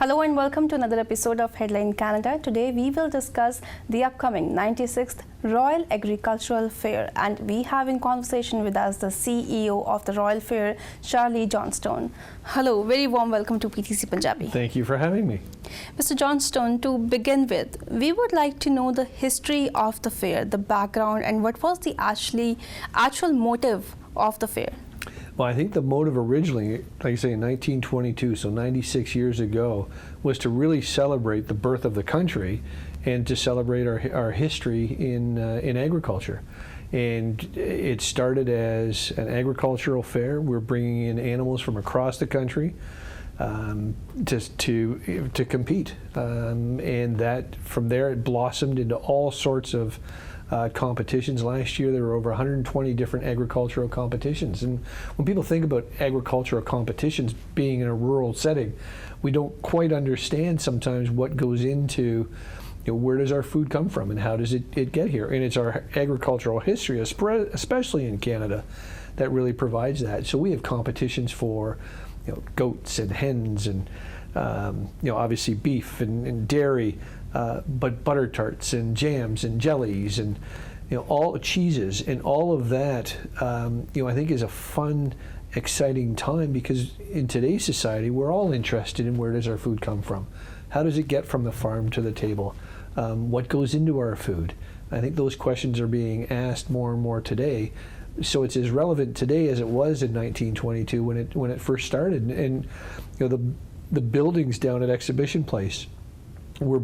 Hello and welcome to another episode of Headline Canada. Today we will discuss the upcoming 96th Royal Agricultural Fair, and we have in conversation with us the CEO of the Royal Fair, Charlie Johnstone. Hello, very warm welcome to PTC Punjabi. Thank you for having me. Mr. Johnstone, to begin with, we would like to know the history of the fair, the background, and what was the actual motive of the fair. Well, I think the motive originally, like I say, in 1922, so 96 years ago, was to really celebrate the birth of the country and to celebrate our history in agriculture. And it started as an agricultural fair. We're bringing in animals from across the country to compete. And that, from there, it blossomed into all sorts of competitions. Last year there were over 120 different agricultural competitions, and when people think about agricultural competitions being in a rural setting, we don't quite understand sometimes what goes into, where does our food come from and how does it get here. And it's our agricultural history, especially in Canada, that really provides that. So we have competitions for goats and hens and obviously beef and dairy, but butter tarts and jams and jellies and all cheeses, and all of that I think is a fun, exciting time, because in today's society we're all interested in where does our food come from, how does it get from the farm to the table, what goes into our food. I think those questions are being asked more and more today. So it's as relevant today as it was in 1922 when it first started. And the buildings down at Exhibition Place were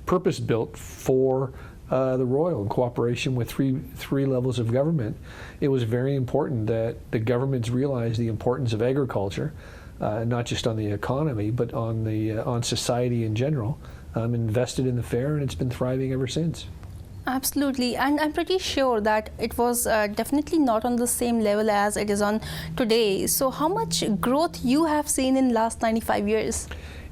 purpose-built for the Royal, in cooperation with three levels of government. It was very important that the governments realized the importance of agriculture, not just on the economy, but on society in general. Invested in the fair, and it's been thriving ever since. Absolutely, and I'm pretty sure that it was definitely not on the same level as it is on today. So how much growth you have seen in last 95 years?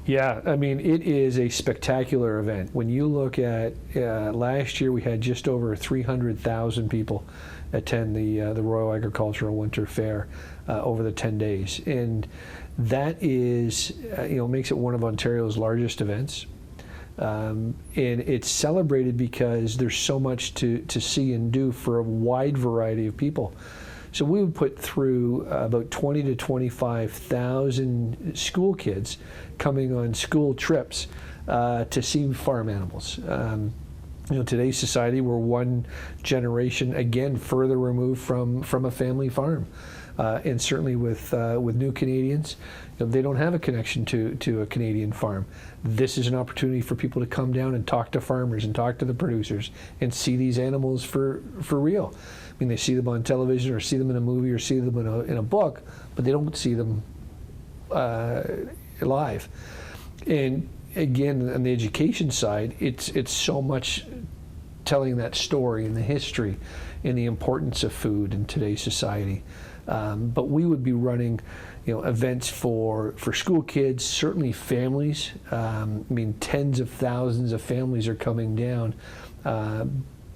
Yeah, I mean, it is a spectacular event. When you look at last year, we had just over 300,000 people attend the Royal Agricultural Winter Fair over the 10 days. And that is, makes it one of Ontario's largest events. And it's celebrated because there's so much to see and do for a wide variety of people. So we would put through about 20 to 25,000 school kids coming on school trips to see farm animals. Today's society, we're one generation again further removed from a family farm, and certainly with new Canadians, they don't have a connection to a Canadian farm. This is an opportunity for people to come down and talk to farmers and talk to the producers and see these animals for real. I mean, they see them on television or see them in a movie or see them in a book, but they don't see them live. And again, on the education side, it's so much telling that story and the history and the importance of food in today's society. But we would be running events for school kids, certainly families. Tens of thousands of families are coming down,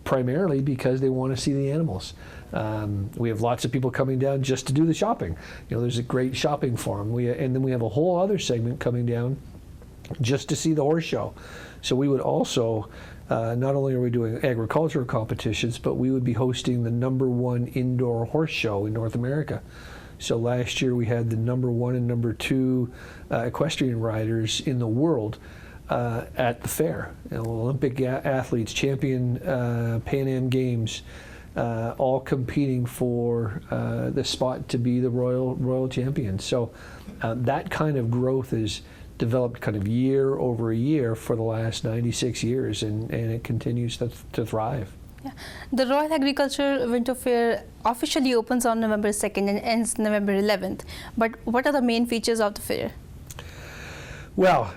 primarily because they want to see the animals. We have lots of people coming down just to do the shopping. There's a great shopping forum. And then we have a whole other segment coming down just to see the horse show. So we would also, not only are we doing agricultural competitions, but we would be hosting the #1 indoor horse show in North America. So last year we had the #1 and #2 equestrian riders in the world at the fair. Olympic athletes, champion Pan Am Games, all competing for the spot to be the royal champion. So that kind of growth is developed kind of year over year for the last 96 years, and it continues to thrive. Yeah. The Royal Agricultural Winter Fair officially opens on November 2nd and ends November 11th. But what are the main features of the fair? Well,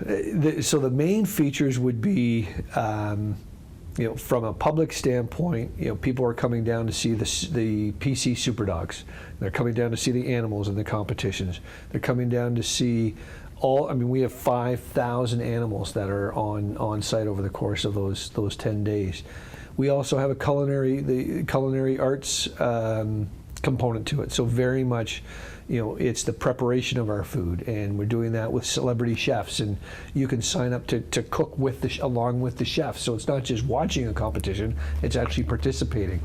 so the main features would be, from a public standpoint, people are coming down to see the PC Super Dogs. They're coming down to see the animals in the competitions. They're coming down to see we have 5,000 animals that are on site over the course of those 10 days. We also have the culinary arts component to it. So very much, it's the preparation of our food, and we're doing that with celebrity chefs, and you can sign up to cook along with the chefs. So it's not just watching a competition; it's actually participating.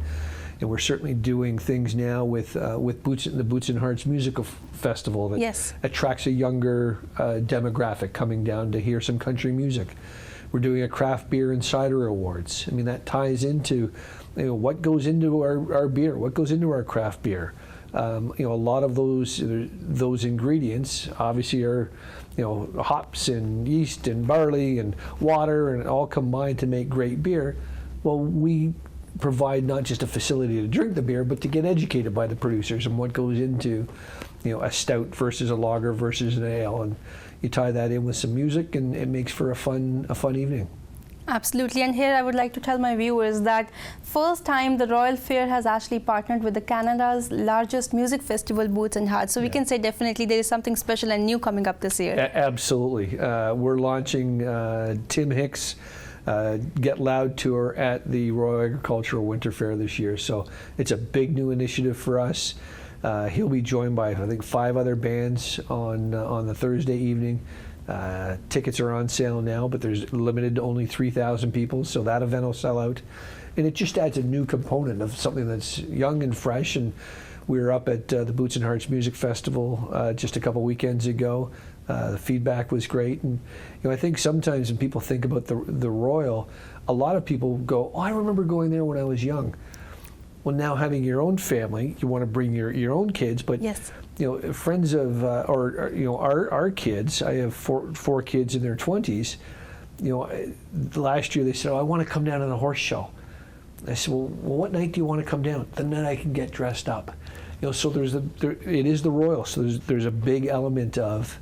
And we're certainly doing things now with the Boots and Hearts Musical Festival that attracts a younger demographic coming down to hear some country music. We're doing a craft beer and cider awards. I mean, that ties into what goes into our beer, what goes into our craft beer. A lot of those ingredients obviously are hops and yeast and barley and water, and all combined to make great beer. Well, we provide not just a facility to drink the beer, but to get educated by the producers and what goes into a stout versus a lager versus an ale, and you tie that in with some music, and it makes for a fun evening. Absolutely, and here I would like to tell my viewers that first time the Royal Fair has actually partnered with the Canada's largest music festival, Boots and Hearts. So we can say definitely there is something special and new coming up this year. Absolutely. We're launching Tim Hicks' Get Loud tour at the Royal Agricultural Winter Fair this year. So it's a big new initiative for us. He'll be joined by, I think, 5 other bands on the Thursday evening. Tickets are on sale now, but there's limited to only 3,000 people, so that event will sell out. And it just adds a new component of something that's young and fresh. And we were up at the Boots and Hearts Music Festival just a couple weekends ago. The feedback was great. And I think sometimes when people think about the Royal, a lot of people go, "Oh, I remember going there when I was young." Well, now having your own family, you want to bring your own kids, but friends of our kids. I have four kids in their 20s. Last year they said, "Oh, I want to come down to the horse show." I said, "Well, what night do you want to come down?" "The night I can get dressed up." So it is the Royal. So there's a big element of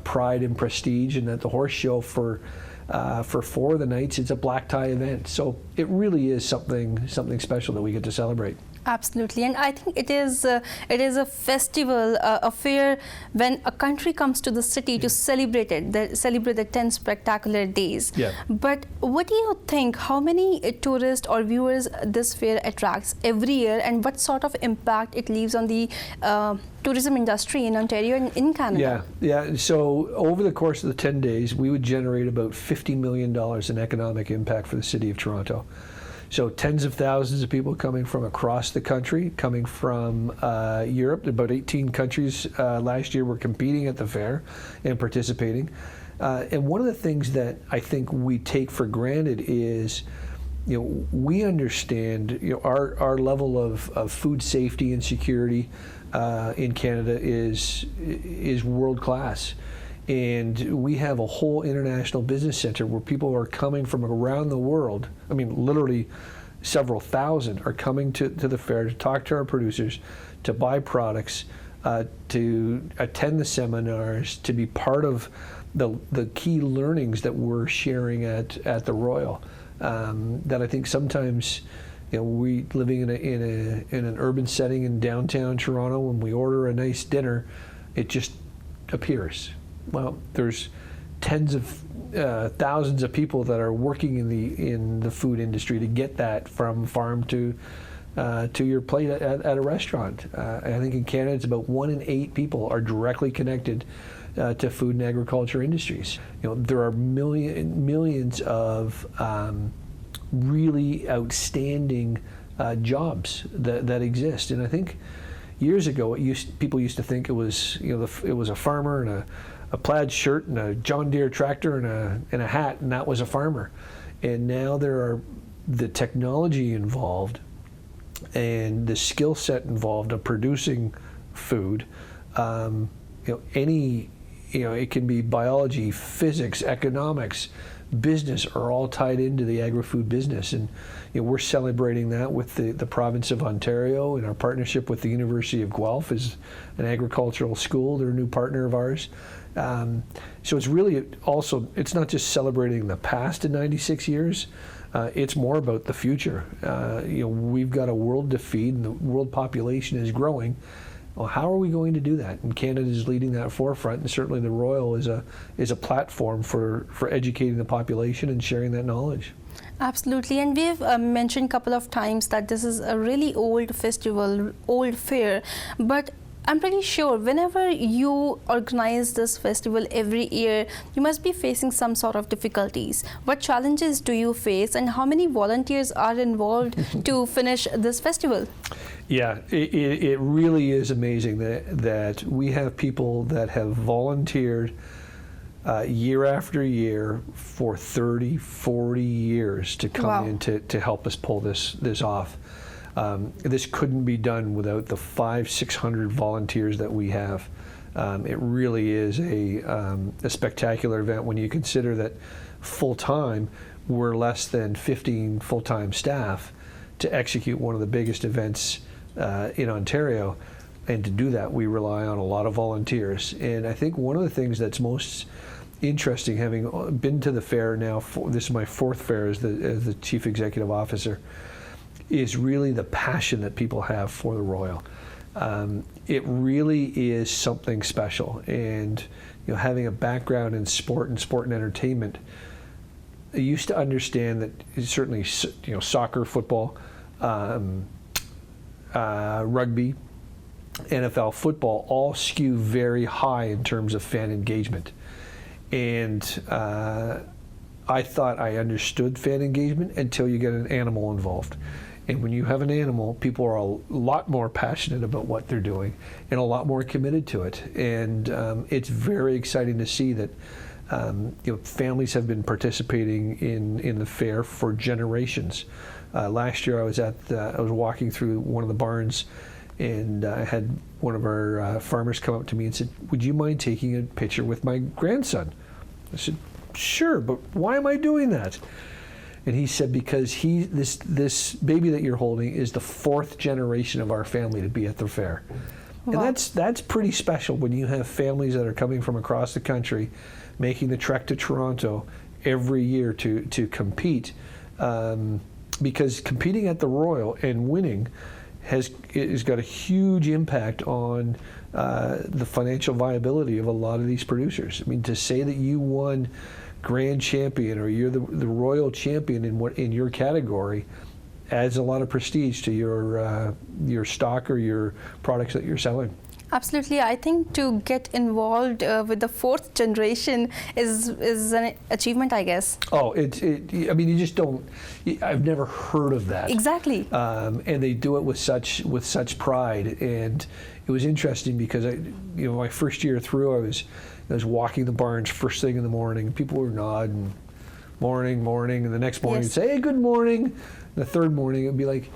pride and prestige, and at the horse show for 4 of the nights, it's a black tie event. So it really is something special that we get to celebrate. Absolutely, and I think it is a festival, a fair, when a country comes to the city to celebrate it, celebrate the 10 spectacular days. Yeah. But what do you think, how many tourists or viewers this fair attracts every year, and what sort of impact it leaves on the tourism industry in Ontario and in Canada? Yeah. So over the course of the 10 days, we would generate about $50 million in economic impact for the city of Toronto. So tens of thousands of people coming from across the country, coming from Europe. About 18 countries last year were competing at the fair and participating. And one of the things that I think we take for granted is, we understand our level of food safety and security in Canada is world class. And we have a whole international business center where people are coming from around the world. I mean, literally several thousand are coming to the fair to talk to our producers, to buy products, to attend the seminars, to be part of the key learnings that we're sharing at the Royal. That I think sometimes, we living in an urban setting in downtown Toronto, when we order a nice dinner, it just appears. Well, there's tens of thousands of people that are working in the food industry to get that from farm to your plate at a restaurant. I think in Canada, it's about 1 in 8 people are directly connected to food and agriculture industries. There are millions of really outstanding jobs that exist, and I think years ago people used to think it was a farmer and a plaid shirt and a John Deere tractor and a hat, and that was a farmer. And now there are the technology involved and the skill set involved of producing food. It can be biology, physics, economics, business are all tied into the agri-food business, and we're celebrating that with the province of Ontario in our partnership with the University of Guelph as an agricultural school. They're a new partner of ours. So it's really also, it's not just celebrating the past in 96 years, it's more about the future. We've got a world to feed, and the world population is growing. Well, how are we going to do that? And Canada is leading that forefront, and certainly the Royal is a platform for educating the population and sharing that knowledge. Absolutely, and we've mentioned a couple of times that this is a really old festival, old fair, but I'm pretty sure whenever you organize this festival every year, you must be facing some sort of difficulties. What challenges do you face, and how many volunteers are involved to finish this festival? Yeah, it really is amazing that we have people that have volunteered year after year for 30, 40 years to come in to help us pull this off. This couldn't be done without the 500-600 volunteers that we have. It really is a spectacular event when you consider that full-time we're less than 15 full-time staff to execute one of the biggest events in Ontario. And to do that, we rely on a lot of volunteers. And I think one of the things that's most interesting, having been to the fair now, this is my fourth fair as the Chief Executive Officer, is really the passion that people have for the Royal. It really is something special, and having a background in sport and entertainment, I used to understand that certainly soccer, football, rugby, NFL football all skew very high in terms of fan engagement, and I thought I understood fan engagement until you get an animal involved. And when you have an animal, people are a lot more passionate about what they're doing and a lot more committed to it. And it's very exciting to see that families have been participating in the fair for generations. Last year, I was walking through one of the barns, and I had one of our farmers come up to me and said, "Would you mind taking a picture with my grandson?" I said, "Sure, but why am I doing that?" And he said, because this baby that you're holding is the fourth generation of our family to be at the fair. Wow. And that's pretty special when you have families that are coming from across the country, making the trek to Toronto every year to compete, because competing at the Royal and winning has got a huge impact on the financial viability of a lot of these producers. I mean, to say that you won Grand Champion or you're the Royal Champion in your category adds a lot of prestige to your stock or your products that you're selling. Absolutely. I think to get involved with the fourth generation is an achievement, I guess. Oh, I mean, you just don't. I've never heard of that. Exactly. And they do it with such pride. And it was interesting because my first year through, I was walking the barns first thing in the morning. People were nodding, morning, and the next morning you'd say, "Hey, good morning." And the third morning it'd be like,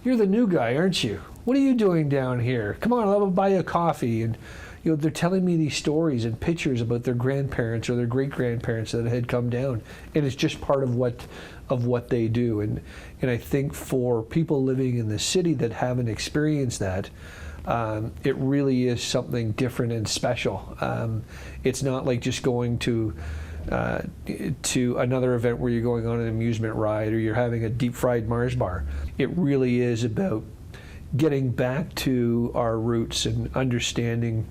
"You're the new guy, aren't you? What are you doing down here? Come on, I'll buy you a coffee." And they're telling me these stories and pictures about their grandparents or their great-grandparents that had come down, and it's just part of what they do. And I think for people living in the city that haven't experienced that, it really is something different and special. It's not like just going to another event where you're going on an amusement ride or you're having a deep-fried Mars bar. It really is about getting back to our roots and understanding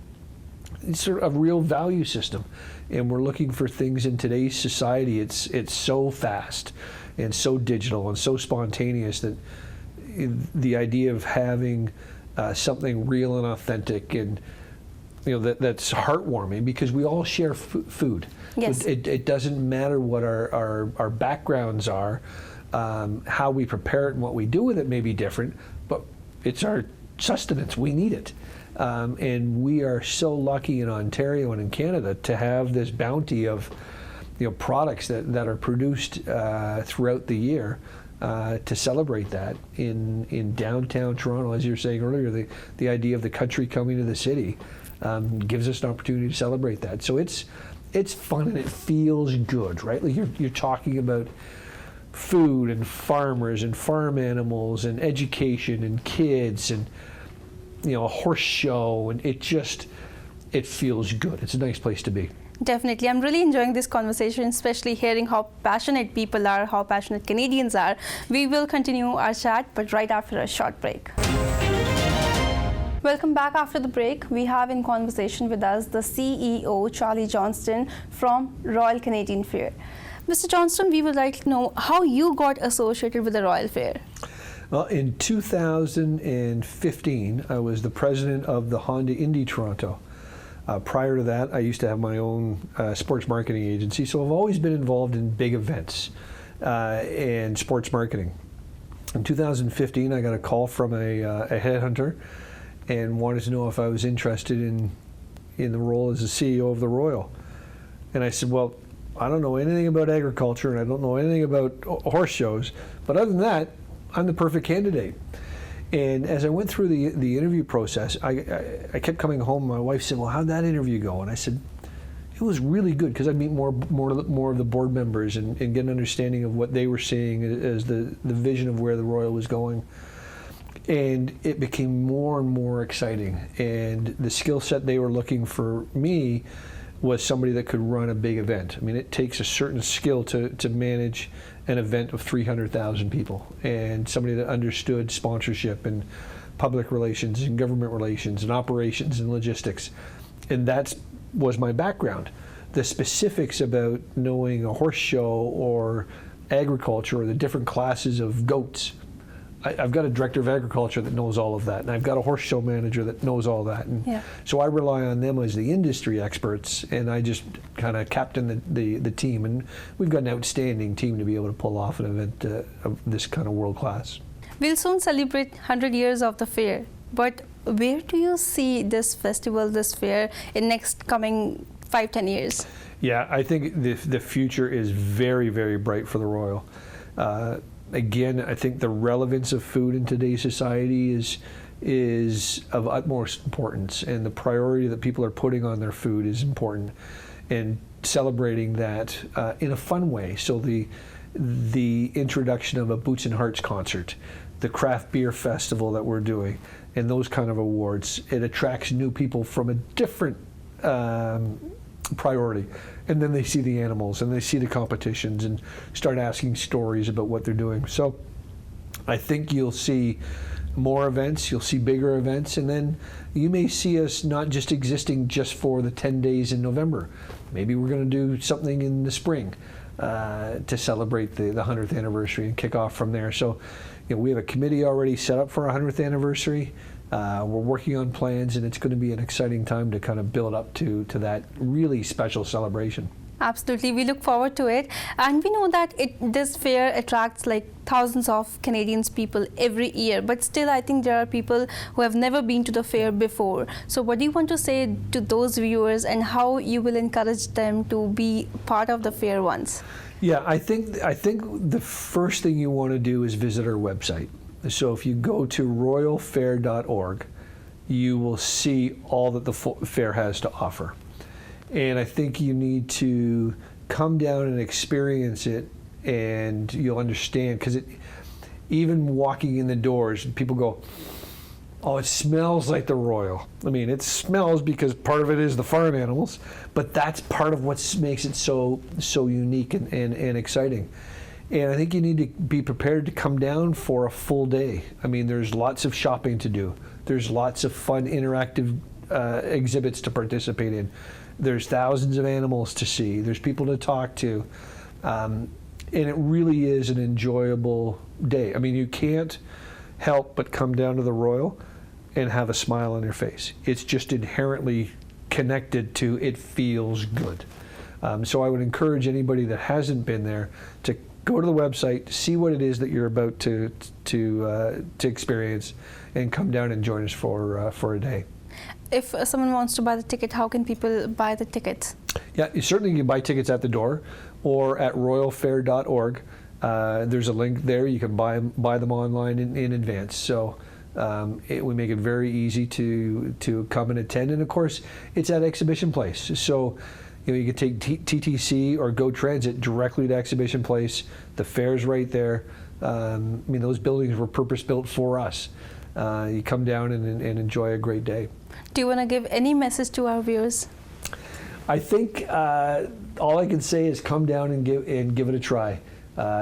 sort of a real value system. And we're looking for things in today's society. It's so fast and so digital and so spontaneous that the idea of having something real and authentic and that's heartwarming, because we all share food. Yes. It doesn't matter what our backgrounds are, how we prepare it and what we do with it may be different, but it's our sustenance. We need it. And we are so lucky in Ontario and in Canada to have this bounty of products that are produced throughout the year to celebrate that in downtown Toronto. As you were saying earlier, the idea of the country coming to the city gives us an opportunity to celebrate that. So it's fun and it feels good, right? Like you're talking about food and farmers and farm animals and education and kids and a horse show, and it feels good. It's a nice place to be. Definitely. I'm really enjoying this conversation, especially hearing how passionate people are, how passionate Canadians are. We will continue our chat, but right after a short break. Welcome back after the break. We have in conversation with us the CEO, Charlie Johnston from Royal Canadian Fair. Mr. Johnston, we would like to know how you got associated with the Royal Fair. Well, in 2015, I was the president of the Honda Indy Toronto. Prior to that, I used to have my own sports marketing agency, so I've always been involved in big events and sports marketing. In 2015, I got a call from a headhunter and wanted to know if I was interested in the role as the CEO of the Royal. And I said, well, I don't know anything about agriculture and I don't know anything about horse shows, but other than that, I'm the perfect candidate. And as I went through the interview process, I kept coming home. My wife said, well, how'd that interview go? And I said, it was really good because I'd meet more of the board members and get an understanding of what they were seeing as the vision of where the Royal was going. And it became more and more exciting. And the skill set they were looking for me was somebody that could run a big event. I mean, it takes a certain skill to manage an event of 300,000 people, and somebody that understood sponsorship and public relations and government relations and operations and logistics. And that was my background. The specifics about knowing a horse show or agriculture or the different classes of goats, I've got a director of agriculture that knows all of that, and I've got a horse show manager that knows all that. And so I rely on them as the industry experts, and I just kind of captain the team. And we've got an outstanding team to be able to pull off an event of this kind of world class. We'll soon celebrate 100 years of the fair, but where do you see this festival, this fair, in next coming 5-10 years? Yeah, I think the future is very, very bright for the Royal. Again, I think the relevance of food in today's society is of utmost importance, and the priority that people are putting on their food is important, and celebrating that in a fun way. So the introduction of a Boots and Hearts concert, the craft beer festival that we're doing, and those kind of awards, it attracts new people from a different priority. And then they see the animals and they see the competitions and start asking stories about what they're doing. So I think you'll see more events, you'll see bigger events, and then you may see us not just existing just for the 10 days in November. Maybe we're going to do something in the spring to celebrate the 100th anniversary and kick off from there. So we have a committee already set up for our 100th anniversary. We're working on plans, and it's going to be an exciting time to kind of build up to that really special celebration. Absolutely, we look forward to it, and we know that this fair attracts like thousands of Canadians people every year, but still I think there are people who have never been to the fair before. So what do you want to say to those viewers, and how you will encourage them to be part of the fair once? Yeah, I think the first thing you want to do is visit our website. So if you go to royalfair.org, you will see all that the fair has to offer. And I think you need to come down and experience it, and you'll understand, because even walking in the doors, people go, oh, it smells like the Royal. I mean, it smells because part of it is the farm animals, but that's part of what makes it so unique and exciting. And I think you need to be prepared to come down for a full day. I mean, there's lots of shopping to do. There's lots of fun, interactive exhibits to participate in. There's thousands of animals to see. There's people to talk to. And it really is an enjoyable day. I mean, you can't help but come down to the Royal and have a smile on your face. It's just inherently connected to it feels good. So I would encourage anybody that hasn't been there to go to the website, see what it is that you're about to experience, and come down and join us for a day. If someone wants to buy the ticket, how can people buy the tickets? Yeah, certainly you can buy tickets at the door or at royalfair.org. There's a link there. You can buy them online in advance. So we make it very easy to come and attend. And of course, it's at Exhibition Place. So you can take TTC or Go Transit directly to Exhibition Place. The fair's right there. I mean, those buildings were purpose-built for us. You come down and enjoy a great day. Do you want to give any message to our viewers? I think all I can say is come down and give it a try.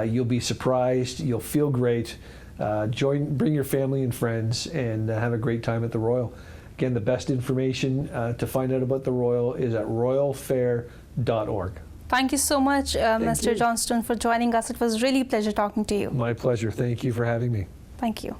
You'll be surprised. You'll feel great. bring your family and friends, and have a great time at the Royal. Again, the best information to find out about the Royal is at royalfair.org. Thank you so much, Mr. Johnston, for joining us. It was really a pleasure talking to you. My pleasure. Thank you for having me. Thank you.